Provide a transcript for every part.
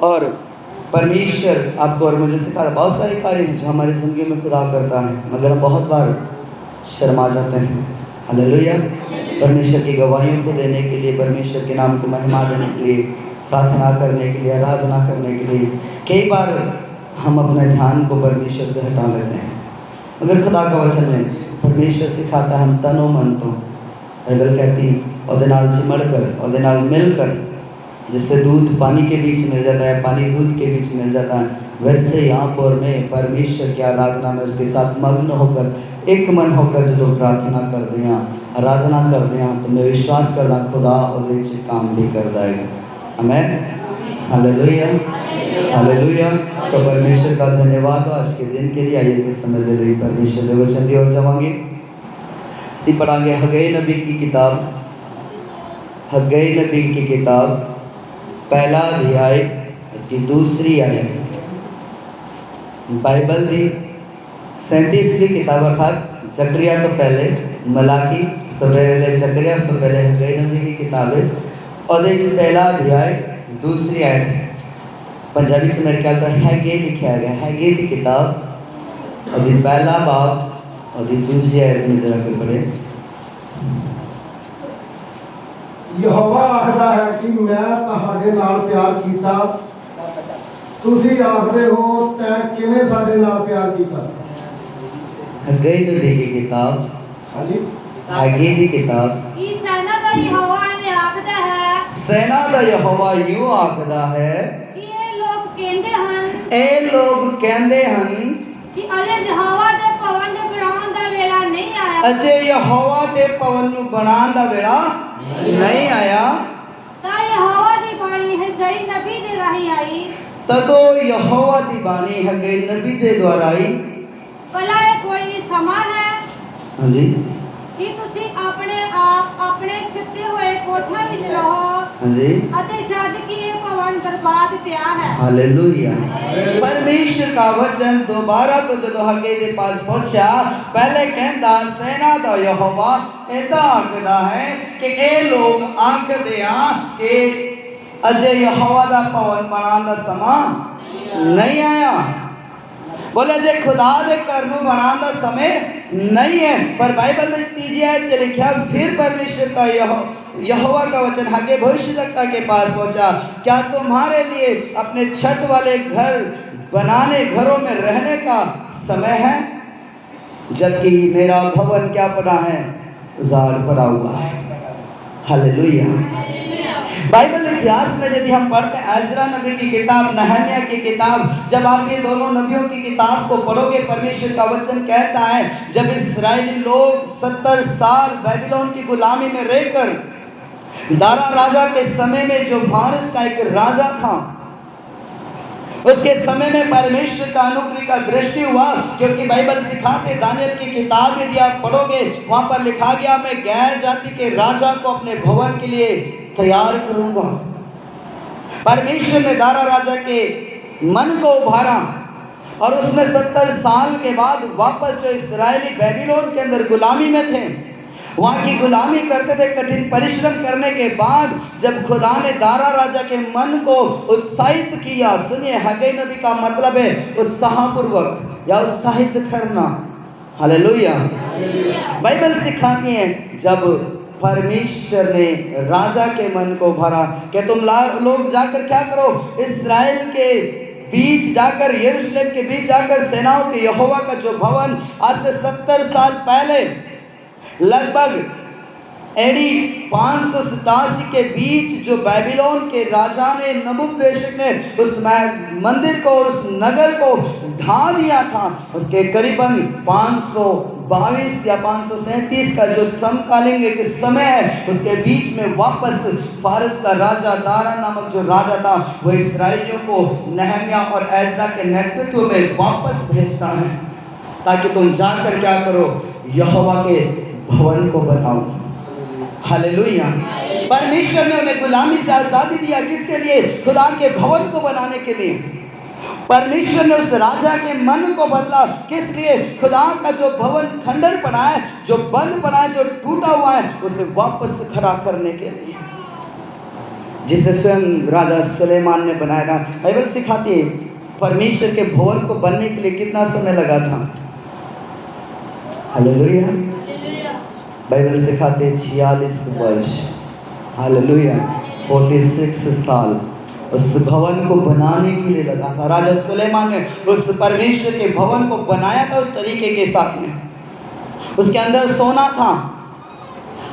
और परमेश्वर आपको और मुझे सिखा रहा। बहुत सारे कार्य हैं जो हमारी ज़िंदगी में खुदा करता है, मगर हम बहुत बार शर्मा जाते हैं। हालेलुया। परमेश्वर की गवाहियों को देने के लिए, परमेश्वर के नाम को महिमा देने के लिए, प्रार्थना करने के लिए, आराधना करने के लिए कई बार हम अपने ध्यान को परमेश्वर से हटा लेते हैं। मगर खुदा का वचन में परमेश्वर सिखाता है हम तनो मन तो बाइबल कहती और चिमड़ कर और मिलकर, जिससे दूध पानी के बीच मिल जाता है, पानी दूध के बीच मिल जाता है, वैसे यहाँ पर मैं परमेश्वर की आराधना में उसके साथ मग्न होकर एक मन होकर जो प्रार्थना कर दिया, आराधना कर दिया, तो मैं विश्वास करना खुदा और काम भी कर देगा। आमीन। Hallelujah, hallelujah. तो परमेश्वर का धन्यवाद हो आज के दिन के लिए। आइए कुछ समय दे रही परमेश्वर के वचन की ओर जाएंगे। इसी पढ़ांगे हग्गई नबी की किताब, हग्गई नबी की किताब पहला अध्याय इसकी दूसरी आयत। बाइबल दी 37वीं किताब अर्थात जकरिया तो पहले, मलाकी तो पहले, जकरिया तो पहले हग्गई नबी की किताब है और एक पहला अध्याय दूसरी आयत। पंजाबी से मेरे ख्याल से हग्गई लिखा गया, हग्गई की किताब अभी पहला बाब और दूसरी आयत में जरा के पढ़े। यहोवा आखदा है कि मैं तुहाडे नाल प्यार कीता, तुसी आखदे हो तैं किवें साडे नाल प्यार कीता। हग्गई नबी की किताब, हाँ जी, हग्गई की किताब। ई सेना दा यहोवा में आखदा है, सेना दा यहोवा यूं आखदा है कि ये लोग कहंदे हन, ए लोग कहंदे हन कि अजे यहोवा दे भवन दे बनाउण दा वेला नहीं आया, अजे यहोवा दे भवन नूं बनाउण दा वेला नहीं आया। ता यहोवा दी बाणी हग्गई नबी दे राही आई, तदो यहोवा दी बाणी हग्गई नबी दे द्वारा आई। भला ये कोई समा है हाँ जी, कि तुसी अपने आप अपने छित्ते हुए कोठा विच रहो हाँ जी, अते जद कि ये भवन बर्बाद पिया है। हालेलुया। परमेश्वर का वचन दोबारा तो जदों हग्गई दे पास पहुंचा, पहले कहंदा सेना दा यहोवा ऐसा आखदा है कि ए लोग आखदे आ कि अजे यहोवा दा भवन बनाउण दा समा नहीं आया। बोले जे खुदा दे घर नूं बनाउण दा समय नहीं है। पर बाइबल में तीसरी आयत से लिखा, फिर परमेश्वर का यहोवा का वचन हग्गई भविष्यद्वक्ता के पास पहुंचा, क्या तुम्हारे लिए अपने छत वाले घर बनाने, घरों में रहने का समय है, जबकि मेरा भवन क्या पड़ा है, उजाड़ पड़ा हुआ है। हालेलुया। बाइबल इतिहास में यदि हम पढ़ते हैं एजरा नबी की किताब, नहम्याह की किताब, जब आप ये दोनों नबियों की किताब को पढ़ोगे, परमेश्वर का वचन कहता है जब इस्राएली लोग 70 साल बेबीलोन की गुलामी में रहकर, दारा राजा के समय में जो फारस का एक राजा था, उसके समय में परमेश्वर का अनुग्रह का दृष्टि हुआ, क्योंकि बाइबल सिखाते दानियल की किताब यदि आप पढ़ोगे वहां पर लिखा गया मैं गैर जाति के राजा को अपने भवन के लिए तैयार करूंगा। परमेश्वर ने दारा राजा के मन को उभारा और उसमें 70 साल के बाद वापस जो इस्राएली बेबीलोन के अंदर गुलामी में थे, वहाँ की गुलामी करते थे, कठिन परिश्रम करने के बाद जब खुदा ने दारा राजा के मन को उत्साहित किया, सुनिए हग्गई नबी का मतलब है उत्साहपूर्वक या उत्साहित करना। हालेलुया। बाइबल सिखाती है जब परमेश्वर ने राजा के मन को भरा कि तुम लोग जाकर क्या करो, इस्राएल के बीच जाकर, यरूशलेम के बीच जाकर सेनाओं के यहोवा का जो भवन आज से 70 साल पहले लगभग एडी 587 के बीच जो बेबीलोन के राजा ने, नबूकदनेस्सर ने उस मंदिर को, उस नगर को ढा दिया था, उसके करीबन 522 या 537 का जो समकालीन एक समय है, उसके बीच में वापस फारस का राजा दारा नामक जो राजा था, वो इस्राएलियों को नहम्याह और एजरा के नेतृत्व में वापस भेजता है ताकि तुम जाकर क्या करो, यहोवा के भवन को बनाओ। हालेलुया। परमेश्वर ने उन्हें गुलामी से आजादी दिया, किसके लिए, खुदा के भवन को बनाने के लिए। परमेश्वर ने उस राजा के मन को बदला, किस लिए, खुदा का जो भवन खंडर पड़ा है, जो बंद पड़ा है, जो टूटा हुआ है, उसे वापस खड़ा करने के लिए। जिसे स्वयं राजा सुलेमान ने बनाया था। बाइबल सिखाती है परमेश्वर के भवन को बनने के लिए कितना समय लगा था। हालेलुया। बाइबल सिखाते 46 वर्ष, हालेलुया, 46 साल उस भवन को बनाने के लिए लगा था। राजा सुलेमान ने उस परमेश्वर के भवन को बनाया था उस तरीके के साथ में। उसके अंदर सोना था,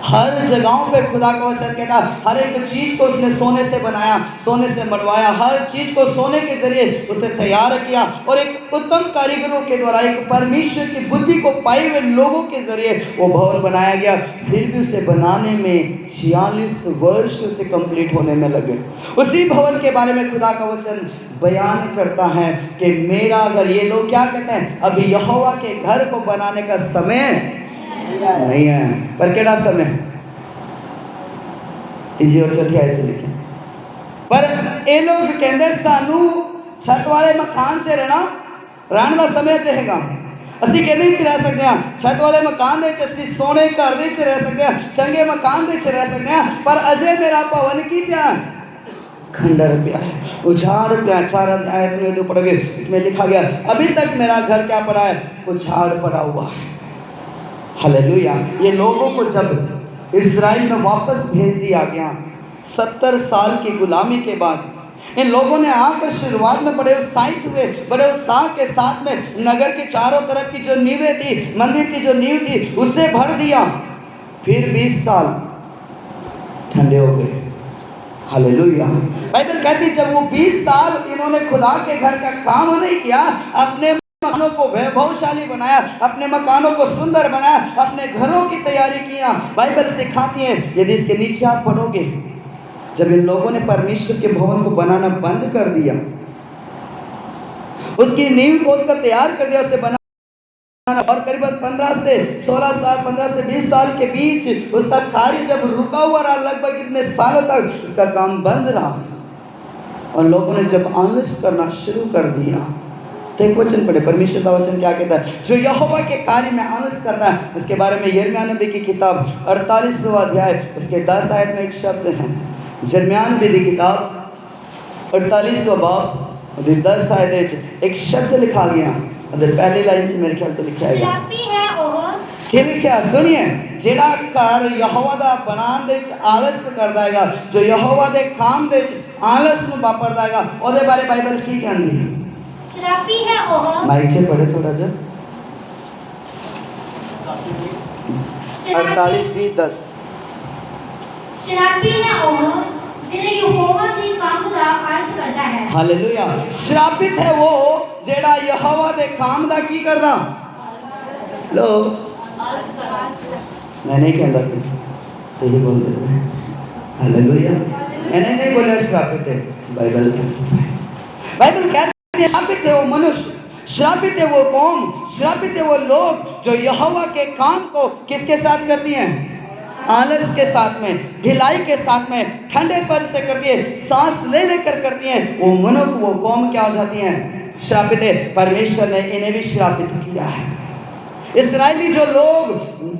हर जगहों पे खुदा का वचन कहता हर एक चीज को उसने सोने से बनाया, सोने से मढ़वाया, हर चीज को सोने के जरिए उसे तैयार किया और एक उत्तम कारीगरों के द्वारा, एक परमेश्वर की बुद्धि को पाए हुए लोगों के जरिए वो भवन बनाया गया। फिर भी उसे बनाने में 46 वर्ष से कंप्लीट होने में लगे। उसी भवन के बारे में खुदा का वचन बयान करता है कि मेरा, अगर ये लोग क्या कहते हैं, अभी यहोवा के घर को बनाने का समय नहीं है, पर केड़ा समय है, तीजी और चौथी आयत से लिखे, पर ये लोग कहते सानू छत वाले मकान से रहने का समय चाहेगा। असी कहते रह सकते हैं छत वाले मकान असी सोने घर रह सकते हैं, चंगे मकान रह सकते हैं, पर अजय मेरा भवन की प्या खंडर प्या है, उछाड़ प्या। 4 आयत में तो पढ़ोगे, इसमें लिखा गया अभी तक मेरा घर क्या पड़ा है, उछाड़ पड़ा हुआ है। हालेलुया। ये लोगों को जब इज़राइल में वापस भेज दिया गया 70 साल की गुलामी के बाद, इन लोगों ने आकर शुरुआत में बड़े उत्साहित हुए, बड़े उत्साह के साथ में नगर के चारों तरफ की जो नींवें थी, मंदिर की जो नींव थी, उसे भर दिया। फिर 20 साल ठंडे हो गए। हालेलुया। बाइबल कहती जब वो 20 साल इन्होंने खुदा के घर का काम नहीं किया, अपने मकानों को वैभवशाली बनाया, अपने मकानों को सुंदर बनाया, अपने घरों की तैयारी किया, बाइबल सिखाती है, यदि इसके नीचे आप पढ़ोगे, जब इन लोगों ने परमेश्वर के भवन को बनाना बंद कर दिया, उसकी नींव खोदकर तैयार कर दिया, उसे बनाना, और करीबन 15 से 16 साल, 15 से 20 साल के बीच उसका कार्य जब रुका हुआ रहा, लगभग इतने सालों तक उसका काम बंद रहा, और लोगों ने जब आलस करना शुरू कर दिया, तो एक वचन पढ़े, परमेश्वर का वचन क्या कहता है, जो यहोवा के कार्य में आलस करता है। इसके बारे में यिर्मयाह नबी की किताब 48वां अध्याय उसके 10 आयत में एक शब्द है। यिर्मयाह नबी की किताब 48वां बाब 10 आयत एक शब्द लिखा गया, अगर पहली लाइन से मेरे ख्याल से लिखा है, क्या लिखा, सुनिए, जेड़ा घर यहोवा दा बनान दे आलस करदा हैगा, जो यहोवा दे काम दे आलस में वापरदा हैगा, ओदे बारे बाइबल की कहंदी है, शराबी है ओह। माइक से पढ़े थोड़ा सा। 48:10 शराबी है ओह जिन्हें यहोवा दे काम दा आलस करता है। हालेलुया। श्रापित है वो जेड़ा यहोवा दे काम दा की करदा, लो मैं नहीं कहता तो ये बोल देते हैं। हालेलुया। मैंने नहीं बोला श्रापित है, बाइबल कहती है श्रापित है वो मनुष्य, श्रापित है वो कौम, श्रापित है वो लोग जो यहोवा के काम को किसके साथ करती हैं, आलस के साथ में, ढिलाई के साथ में, ठंडेपन से करती है, सांस ले लेकर करती हैं। वो मनुष्य, वो कौम क्या हो जाती हैं, श्रापित है। परमेश्वर ने इन्हें भी श्रापित किया है। इस्राएली जो लोग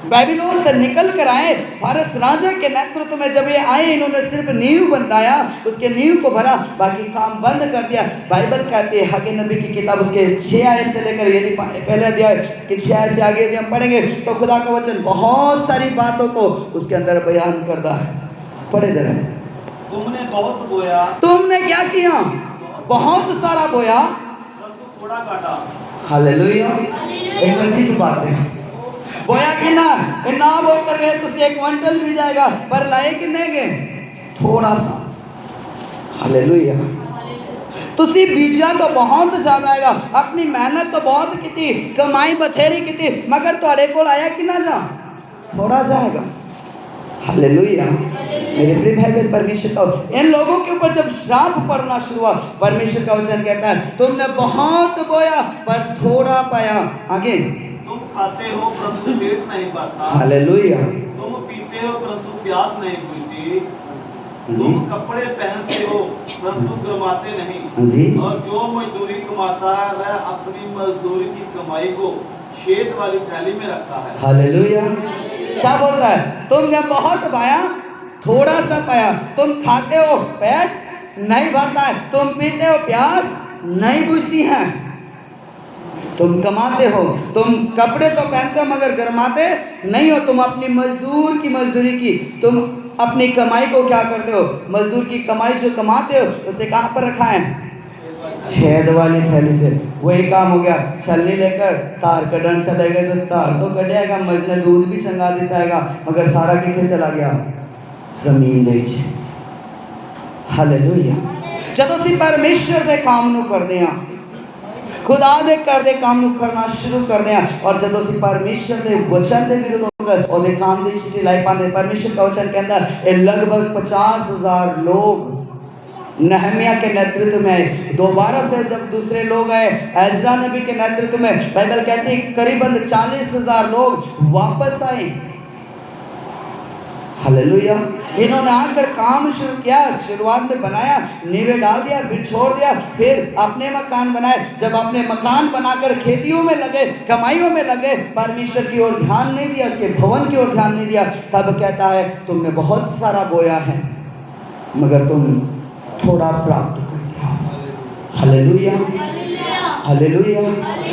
बेबीलोन से निकल कर आए, फारस राजा के नेतृत्व में जब ये आए, इन्होंने सिर्फ नींव बनाया, उसके नींव को भरा, बाकी काम बंद कर दिया। बाइबल कहती है हगे नबी की किताब उसके 6 आयत से लेकर, यदि पहले अध्याय उसके 6 आयत से आगे यदि हम पढ़ेंगे तो खुदा का वचन बहुत सारी बातों को उसके अंदर बयान करता है। पढ़े जरा। तुमने बहुत बोया, तुमने क्या किया, बहुत सारा बोया, परंतु थोड़ा काटा। हालेलुया। एक अच्छी बात है, बोया कि ना बो कर गए तो 1 क्विंटल भी जाएगा, पर लाए कि नहीं गए, थोड़ा सा। हालेलुया। तुसी बीजा तो बहुत ज्यादा आएगा, अपनी मेहनत तो बहुत की थी, कमाई बथेरी की थी, मगर तुहाडे कोल आया कि ना जा, थोड़ा जाएगा। हालेलुया। मेरे प्रिय भाई बहन, परमेश्वर का इन लोगों के ऊपर जब श्राप पड़ना शुरू हुआ, परमेश्वर का वचन कहता है तुमने बहुत बोया पर थोड़ा पाया। आगे, तुम खाते हो परंतु पेट नहीं भरता। हालेलुया। तुम पीते हो परंतु प्यास नहीं बुझती। तुम कपड़े पहनते हो परंतु गरमाते नहीं। जी। और जो मजदूरी कमाता है वह अपनी मजदूरी की कमाई को शेद वाली थैली में रखता है। हालेलुया। क्या बोल रहा है, तुमने बहुत पाया थोड़ा सा पाया। तुम खाते हो, पेट नहीं भरता है। तुम पीते हो, प्यास नहीं बुझती है। तुम कमाते हो, तुम कपड़े तो पहनते हो मगर गरमाते नहीं हो। तुम अपनी मजदूर की मजदूरी की, तुम अपनी कमाई को क्या करते हो? मजदूर की कमाई जो कमाते हो उसे कहाँ पर रखा है? छेद वाली थैली से। वही काम हो गया, छलनी लेकर तार कटन चलेगा तो तार तो कटेगा, मजने दूध भी चंगा देता है मगर सारा कितने चला गया? जमीन दे। हालेलुया। जब ਅਸੀਂ परमेश्वर ਦੇ काम ਨੂੰ ਕਰਦੇ ਹਾਂ, खुदा दे ਕਰਦੇ काम ਨੂੰ करना शुरू करते हैं, और जब ਅਸੀਂ परमेश्वर ਦੇ वचन ਦੇ विरुद्ध होकर और दे काम ਦੀ चिट्ठी लाई पाते। परमेश्वर का वचन के अंदर ये लगभग 50,000 लोग नहमिया के नेतृत्व में आए। दोबारा से जब दूसरे लोग आए एजरा नबी के नेतृत्व में, बाइबल कहती है करीबन 40,000 लोग वापस आए। हालेलुया। इन्होंने आकर काम शुरू किया। शुरुआत में बनाया, नींवें डाल दिया, फिर छोड़ दिया, फिर अपने मकान बनाए। जब अपने मकान बनाकर खेतियों में लगे, कमाइयों में लगे, परमेश्वर की ओर ध्यान नहीं दिया, उसके भवन की ओर ध्यान नहीं दिया, तब कहता है तुमने बहुत सारा बोया है मगर तुम थोड़ा प्राप्त कर दिया। Hallelujah, hallelujah.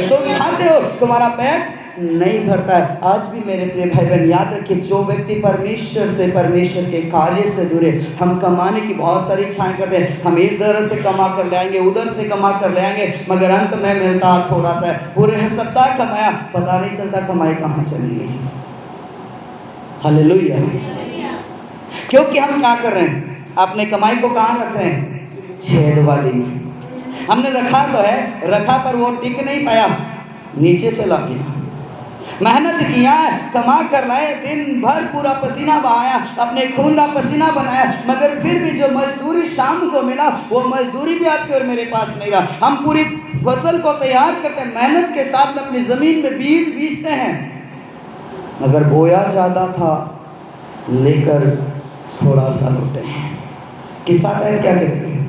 तुम खाते हो, तुम्हारा पेट नहीं भरता है। आज भी मेरे प्रिय भाई बहन याद रखिए, जो व्यक्ति परमेश्वर से, परमेश्वर के कार्य से दूर है, हम कमाने की बहुत सारी इच्छाएं करते हैं। हम इधर से कमा कर ले आएंगे, उधर से कमा कर ले आएंगे, मगर अंत में मिलता थोड़ा सा है। पूरे सप्ताह कमाया, पता नहीं चलता कमाई कहाँ चली गई। हालेलुया। क्योंकि हम क्या कर रहे हैं? अपने कमाई को कहाँ रख रहे हैं? छेद वाली में। हमने रखा तो है, रखा पर वो टिक नहीं पाया, नीचे चला गया। मेहनत किया, कमा कर लाए, दिन भर पूरा पसीना बहाया, अपने खून का पसीना बनाया, मगर फिर भी जो मजदूरी शाम को मिला वो मजदूरी भी आपके और मेरे पास नहीं रहा। हम पूरी फसल को तैयार करते हैं, मेहनत के साथ में अपनी जमीन में बीज बीजते हैं, मगर बोया ज़्यादा था, लेकर थोड़ा सा लौटे हैं। इसकी साथ है क्या कहते हैं?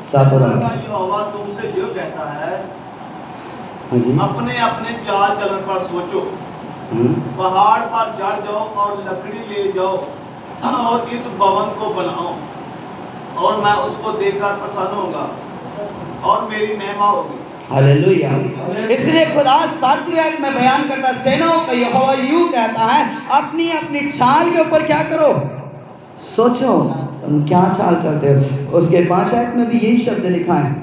यहोवा तुमसे जो कहता है, अपने अपने चाल चलन पर सोचो, पहाड़ पर चढ़ जाओ और लकड़ी ले जाओ और इस भवन को बनाओ, और मैं उसको देखकर प्रसन्न होगा और मेरी महिमा होगी। हालेलुया। इसलिए खुदा 7वीं आयत में बयान करता है, सेनाओं का यहोवा यूं कहता है, अपनी अपनी चाल के ऊपर क्या करो? सोचो, तुम क्या चाल चलते हो। उसके 5 आयत में भी यही शब्द लिखा है।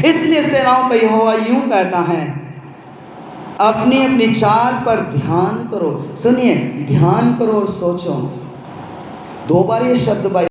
इसलिए सेनाओं का यहोवा यूं कहता है, अपनी अपनी चाल पर ध्यान करो। सुनिए, ध्यान करो और सोचो। 2 बार ये शब्द